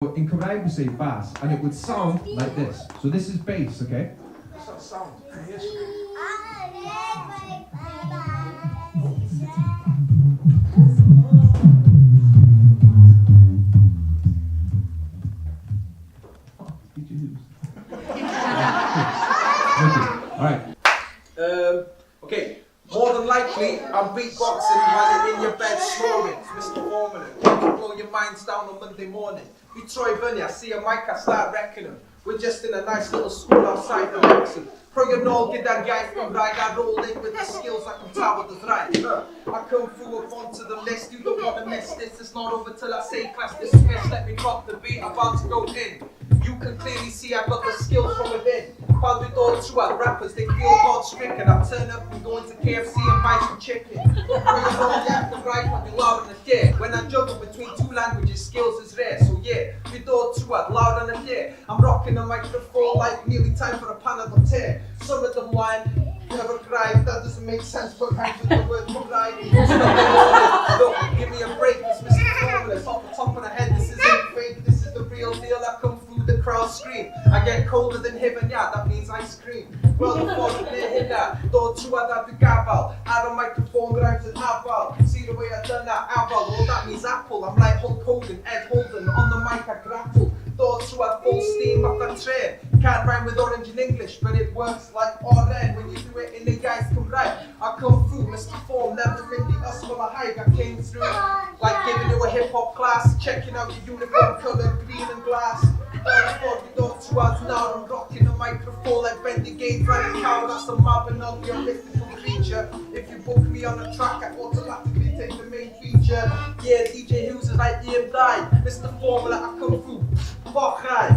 In Cymraeg we say bass, and it would sound like this. So this is bass, okay? What's that sound? Yes. Alright. Okay. More than likely, I'm beatboxing while you're in your bed snoring. It's Mr. Phormula. You can blow your minds down on Monday morning. We Troy Bunny, I see a mic, I start wrecking them. We're just in a nice little school outside the Wrexham. Pro nôl gyda'r iaith Gymraeg, I roll in with the skills I can tell with the right. I come through up onto the list, you don't want to miss this. It's not over till I say class dismissed. Let me drop the beat, I'm about to go in. You can clearly see I've got the skills from within. While we all throughout rappers, they feel God stricken. I turn up and go into KFC and buy some chicken. Bring it all left and right, but you're loud on the clear. When I juggle between two languages, skills is rare. So yeah, we all throughout, loud on the clear. I'm rocking the microphone like nearly time for a Panadol tear. Some of them whine, never cry. That doesn't make sense, but hands with the word cry. Look, give me a break, it's Mr. Phormula. It's off the top of the head, this isn't fake, this is the real deal. I come through the crowd scream. I get colder than heaven, yeah, that means ice cream. Well, before the play hit that, don't you have to gabble. Add a microphone rhymes and apple. See the way I done that, apple, well that means apple. I'm like Hulk Hogan, Ed Holden, on the mic I grapple. Thought you had full steam off that train. Can't rhyme with orange in English, but it works like orange when you do it in the guys come right. I come through, Mr. Form, never really us for a hike. I came through like giving you a hip hop class, checking out your uniform colour, green and glass. Before we don't two hours now, I'm rocking the microphone like Bendy Gates, riding cow. That's a mob and I'll be a mythical creature. If you book me on a track, I automatically take the main feature. Yeah, DJ Hughes is like Ian died. Mr. Phormula, I come through. Fuck high.